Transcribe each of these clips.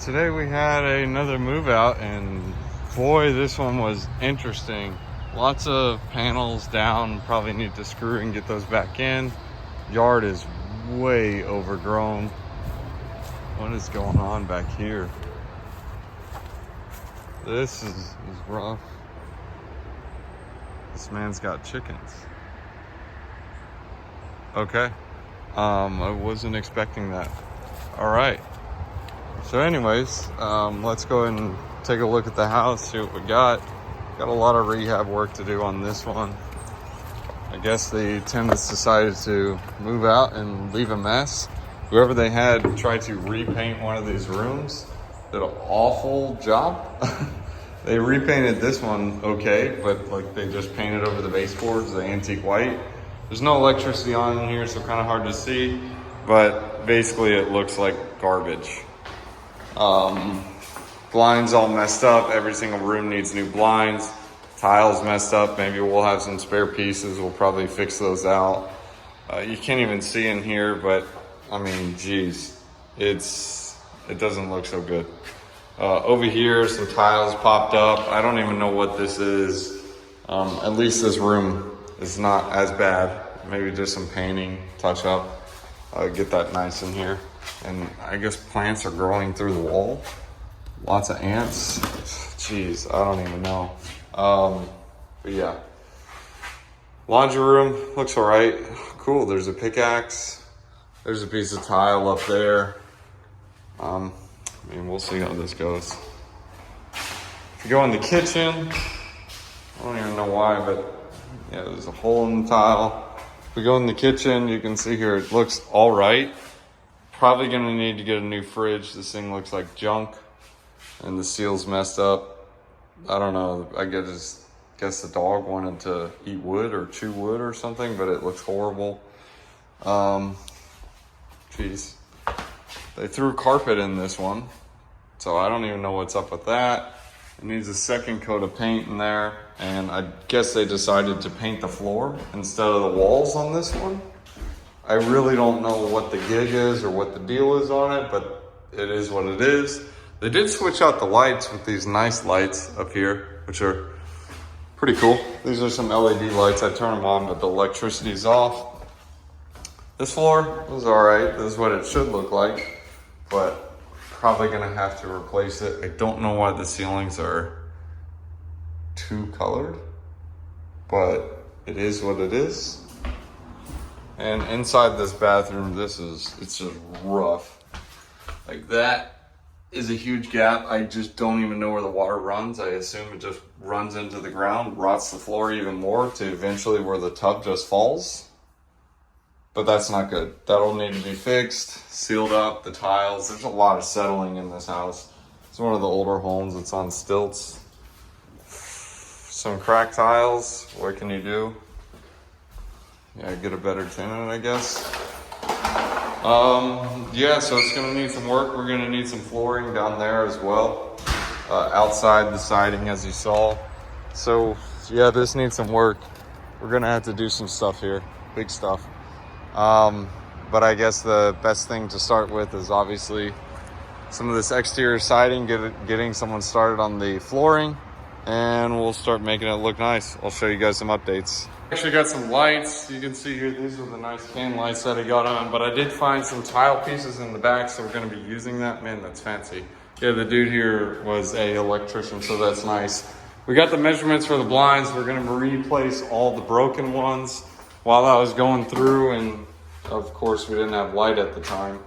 Today we had another move out, and boy, this one was interesting. Lots of panels down, probably need to screw and get those back in. Yard is way overgrown. What is going on back here? This is rough. This man's got chickens. Okay. I wasn't expecting that. All right. So anyways, let's go ahead and take a look at the house, see what we got. Got a lot of rehab work to do on this one. I guess the tenants decided to move out and leave a mess. Whoever they had tried to repaint one of these rooms. Did an awful job. They repainted this one okay, but like they just painted over the baseboards, the antique white. There's no electricity on in here, so kind of hard to see, but basically it looks like garbage. Blinds all messed up. Every single room needs new blinds. Tiles messed up. Maybe we'll have some spare pieces. We'll probably fix those out. You can't even see in here, but I mean, geez, it doesn't look so good. Over here, some tiles popped up. I don't even know what this is. At least this room is not as bad. Maybe just some painting, touch up, get that nice in here. And I guess plants are growing through the wall. Lots of ants. Jeez, I don't even know. But yeah. Laundry room looks all right. Cool, there's a pickaxe. There's a piece of tile up there. I mean, we'll see how this goes. If you go in the kitchen, I don't even know why, but yeah, there's a hole in the tile. If we go in the kitchen, you can see here, it looks all right. Probably gonna need to get a new fridge. This thing looks like junk and the seal's messed up. I don't know, I guess the dog wanted to eat wood or chew wood or something, but it looks horrible. Geez. They threw carpet in this one, so I don't even know what's up with that. It needs a second coat of paint in there, and I guess they decided to paint the floor instead of the walls on this one. I really don't know what the gig is or what the deal is on it, but it is what it is. They did switch out the lights with these nice lights up here, which are pretty cool. These are some LED lights. I turn them on, but the electricity's off. This floor was all right. This is what it should look like, but probably gonna have to replace it. I don't know why the ceilings are two colored, but it is what it is. And inside this bathroom, it's just rough. Like that is a huge gap. I just don't even know where the water runs. I assume it just runs into the ground, rots the floor even more to eventually where the tub just falls. But that's not good. That'll need to be fixed, sealed up, the tiles. There's a lot of settling in this house. It's one of the older homes. It's on stilts. Some cracked tiles. What can you do? Yeah, get a better tenant, I guess. Yeah, so it's gonna need some work. We're gonna need some flooring down there as well. Outside the siding, as you saw. So yeah, this needs some work. We're gonna have to do some stuff here, big stuff. But I guess the best thing to start with is obviously some of this exterior siding, getting someone started on the flooring, and we'll start making it look nice. I'll show you guys some updates. Actually got some lights. You can see here, these are the nice can lights that I got on, but I did find some tile pieces in the back, so we're gonna be using that. Man, that's fancy. Yeah, the dude here was a electrician, so that's nice. We got the measurements for the blinds. We're gonna replace all the broken ones while I was going through, and of course we didn't have light at the time.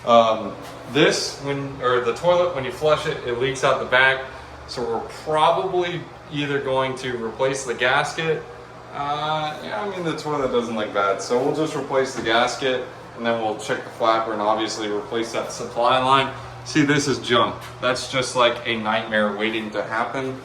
The toilet, when you flush it, it leaks out the back. So we're probably either going to replace the gasket. Yeah, I mean, the toilet doesn't look bad. So we'll just replace the gasket, and then we'll check the flapper and obviously replace that supply line. See, this is junk. That's just like a nightmare waiting to happen.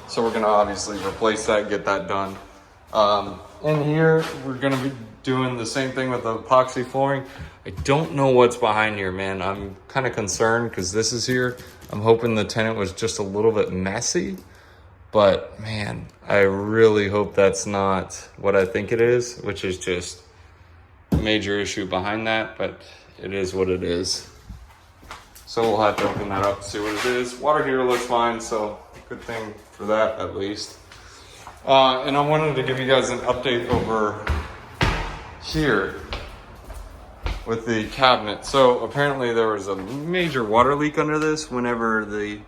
So we're gonna obviously replace that, get that done. In here, we're gonna be doing the same thing with the epoxy flooring. I don't know what's behind here, man. I'm kind of concerned because this is here. I'm hoping the tenant was just a little bit messy, but man, I really hope that's not what I think it is, which is just a major issue behind that, but it is what it is. So we'll have to open that up, see what it is. Water heater looks fine, so good thing for that at least. And I wanted to give you guys an update over here with the cabinet. So apparently there was a major water leak under this whenever the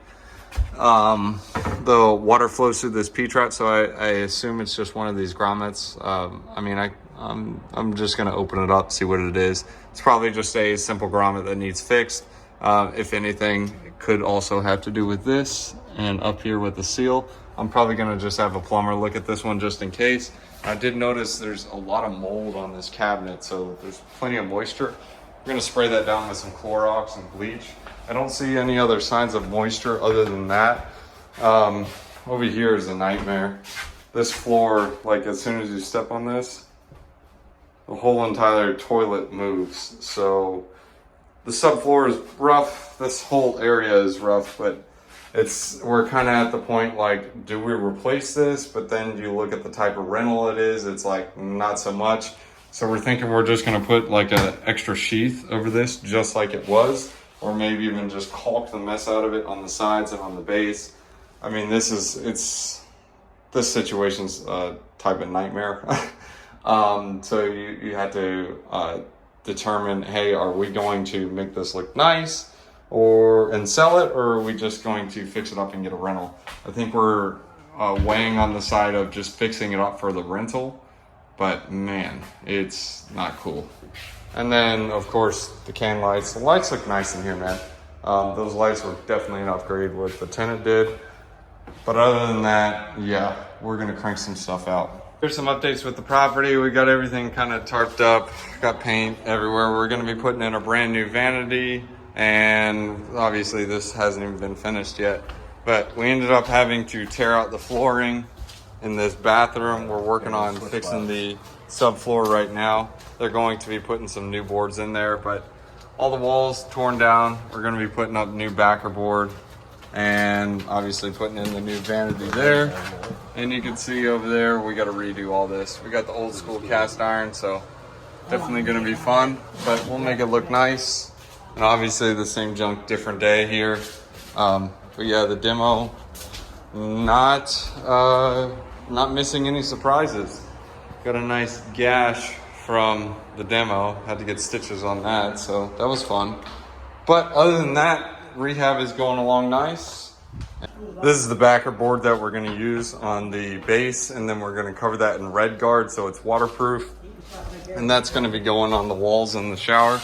water flows through this P-trap. So I assume it's just one of these grommets. I mean, I'm just gonna open it up, see what it is. It's probably just a simple grommet that needs fixed. If anything, it could also have to do with this and up here with the seal. I'm probably gonna just have a plumber look at this one just in case. I did notice there's a lot of mold on this cabinet, so there's plenty of moisture. We're gonna spray that down with some Clorox and bleach. I don't see any other signs of moisture other than that. Over here is a nightmare. This floor, like as soon as you step on this, the whole entire toilet moves. So the subfloor is rough. This whole area is rough, but we're kind of at the point like, do we replace this? But then you look at the type of rental it is, it's like not so much. So we're thinking we're just gonna put like an extra sheath over this just like it was, or maybe even just caulk the mess out of it on the sides and on the base. I mean, this situation's a type of nightmare. So you had to determine, hey, are we going to make this look nice and sell it, or are we just going to fix it up and get a rental? I think we're weighing on the side of just fixing it up for the rental, but man, it's not cool. And then of course the can lights. The lights look nice in here, man. Those lights were definitely an upgrade what the tenant did. But other than that, yeah, we're gonna crank some stuff out. Here's some updates with the property. We got everything kind of tarped up, got paint everywhere. We're gonna be putting in a brand new vanity, and obviously this hasn't even been finished yet. But we ended up having to tear out the flooring in this bathroom. We're working on fixing the subfloor right now. They're going to be putting some new boards in there, but all the walls torn down. We're gonna be putting up new backer board, and obviously putting in the new vanity there. And you can see over there, we got to redo all this. We got the old school cast iron, so definitely going to be fun, but we'll make it look nice. And obviously the same junk, different day here. But yeah, the demo, not missing any surprises. Got a nice gash from the demo. Had to get stitches on that, so that was fun. But other than that, rehab is going along nice. This is the backer board that we're going to use on the base, and then we're going to cover that in red guard so it's waterproof. And that's going to be going on the walls in the shower.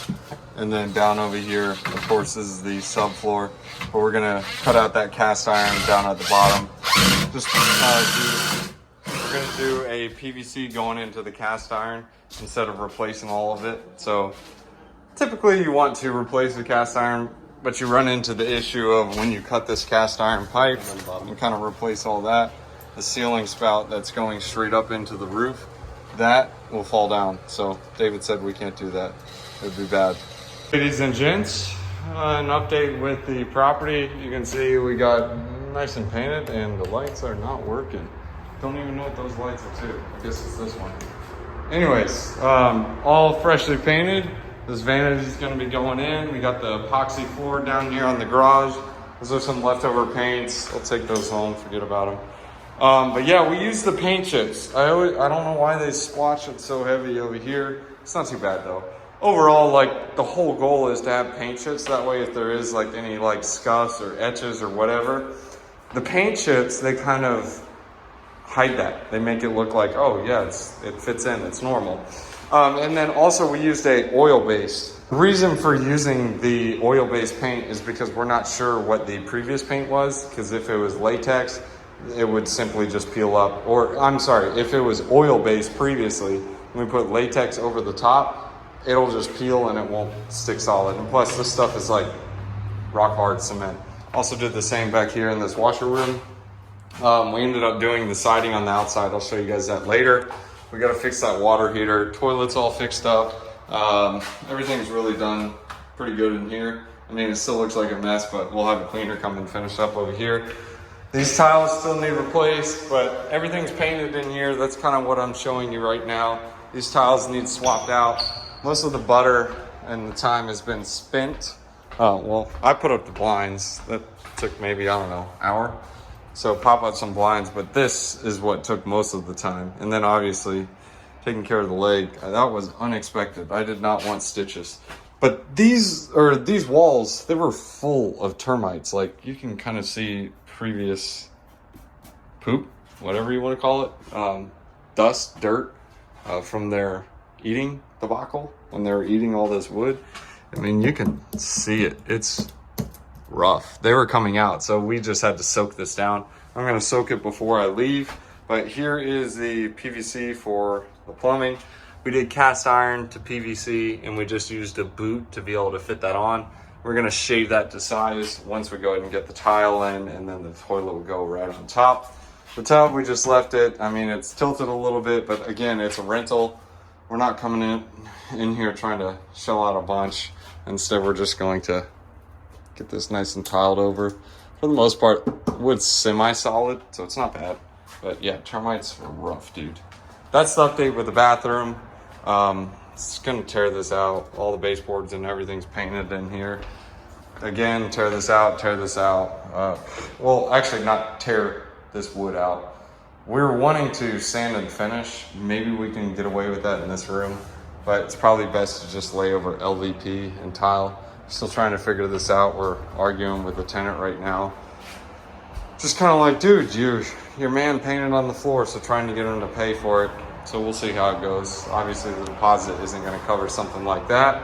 And then down over here, of course, this is the subfloor. But we're going to cut out that cast iron down at the bottom. We're going to do a PVC going into the cast iron instead of replacing all of it. So typically you want to replace the cast iron, but you run into the issue of when you cut this cast iron pipe and kind of replace all that, the ceiling spout that's going straight up into the roof, that will fall down. So David said we can't do that. It would be bad. Ladies and gents, an update with the property. You can see we got nice and painted, and the lights are not working. Don't even know what those lights are too. I guess it's this one. Anyways, all freshly painted. This vanity is going to be going in. We got the epoxy floor down here on the garage. Those are some leftover paints. I'll take those home, forget about them. But yeah, we use the paint chips. I don't know why they splotch it so heavy over here. It's not too bad though. Overall, like the whole goal is to have paint chips. That way if there is like any like scuffs or etches or whatever, the paint chips, they kind of hide that. They make it look like, oh yeah, it fits in, it's normal. And then also we used a oil-based. The reason for using the oil-based paint is because we're not sure what the previous paint was, because if it was latex, it would simply just peel up. Or, I'm sorry, if it was oil-based previously, when we put latex over the top, it'll just peel and it won't stick solid. And plus, this stuff is like rock-hard cement. Also did the same back here in this washer room. We ended up doing the siding on the outside. I'll show you guys that later. We got to fix that water heater. Toilet's all fixed up. Everything's really done pretty good in here. I mean, it still looks like a mess, but we'll have a cleaner come and finish up over here. These tiles still need replaced, but everything's painted in here. That's kind of what I'm showing you right now. These tiles need swapped out. Most of the butter and the time has been spent Oh, well, I put up the blinds. That took maybe, I don't know, hour. So pop out some blinds, but this is what took most of the time. And then obviously taking care of the leg, that was unexpected. I did not want stitches. But these walls, they were full of termites. Like you can kind of see previous poop, whatever you want to call it, dust, dirt, from their eating debacle when they were eating all this wood. I mean, you can see it. It's rough. They were coming out, so we just had to soak this down. I'm gonna soak it before I leave, but here is the PVC for the plumbing. We did cast iron to PVC, and we just used a boot to be able to fit that on. We're gonna shave that to size once we go ahead and get the tile in, and then the toilet will go right on top. The tub, we just left it. I mean, it's tilted a little bit, but again, it's a rental. We're not coming in here trying to shell out a bunch. Instead, we're just going to get this nice and tiled over. For the most part, wood's semi-solid, so it's not bad. But yeah, termites were rough, dude. That's the update with the bathroom. It's gonna tear this out. All the baseboards and everything's painted in here. Again, tear this out. Well, actually not tear this wood out. We're wanting to sand and finish. Maybe we can get away with that in this room, but it's probably best to just lay over LVP and tile. Still trying to figure this out. We're arguing with the tenant right now. Just kind of like, dude, your man painted on the floor, so trying to get him to pay for it. So we'll see how it goes. Obviously the deposit isn't gonna cover something like that.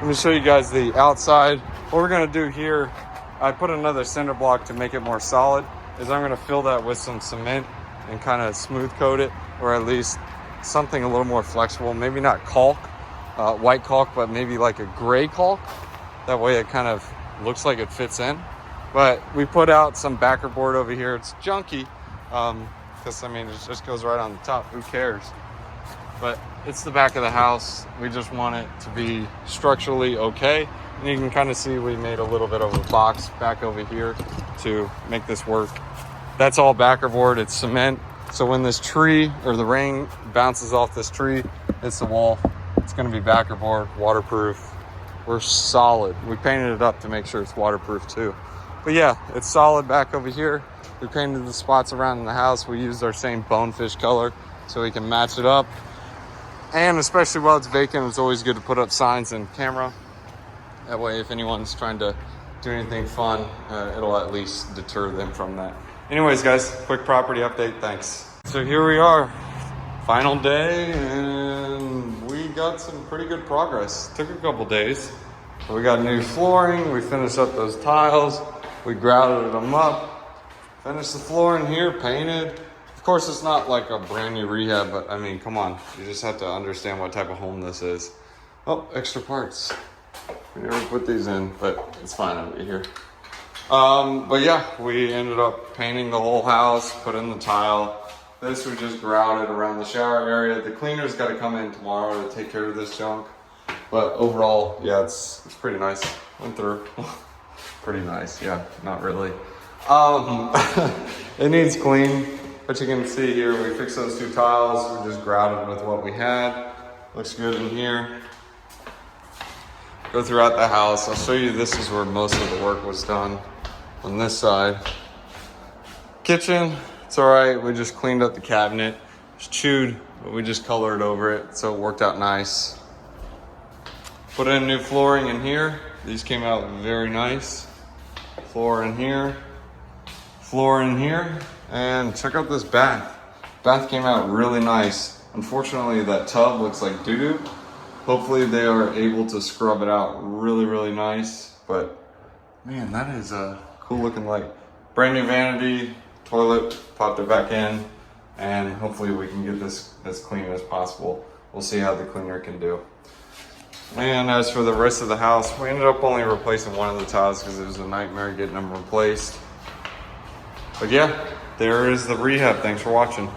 Let me show you guys the outside. What we're gonna do here, I put another cinder block to make it more solid, is I'm gonna fill that with some cement and kind of smooth coat it, or at least something a little more flexible. Maybe not caulk, white caulk, but maybe like a gray caulk. That way it kind of looks like it fits in. But we put out some backer board over here. It's junky, because I mean, it just goes right on the top. Who cares? But it's the back of the house. We just want it to be structurally okay. And you can kind of see we made a little bit of a box back over here to make this work. That's all backer board. It's cement. So when this tree or the rain bounces off this tree, it's the wall. It's going to be backer board, waterproof. We're solid. We painted it up to make sure it's waterproof too. But yeah, it's solid back over here. We painted the spots around the house. We used our same bonefish color so we can match it up. And especially while it's vacant, it's always good to put up signs and camera. That way, if anyone's trying to do anything fun, it'll at least deter them from that. Anyways, guys, quick property update. Thanks. So here we are, final day, and we got some pretty good progress. Took a couple days. So we got new flooring. We finished up those tiles. We grouted them up. Finished the floor in here, painted. Of course, it's not like a brand new rehab, but I mean, come on. You just have to understand what type of home this is. Oh, extra parts. We never put these in, but it's fine over here. But yeah, we ended up painting the whole house, put in the tile. This we just grouted around the shower area. The cleaner's got to come in tomorrow to take care of this junk. But overall, yeah, it's pretty nice. Went through. Pretty nice, yeah, not really. It needs clean, but you can see here, we fixed those two tiles. We just grouted with what we had. Looks good in here. Go throughout the house. I'll show you, this is where most of the work was done on this side. Kitchen, it's all right. We just cleaned up the cabinet. It's chewed, but we just colored over it, so it worked out nice. Put in new flooring in here. These came out very nice. Floor in here, and check out this bath. Bath came out really nice. Unfortunately, that tub looks like doo-doo. Hopefully they are able to scrub it out really, really nice. But man, that is a cool looking light. Brand new vanity, toilet, popped it back in, and hopefully we can get this as clean as possible. We'll see how the cleaner can do. And as for the rest of the house, we ended up only replacing one of the tiles because it was a nightmare getting them replaced. But yeah, there is the rehab. Thanks for watching.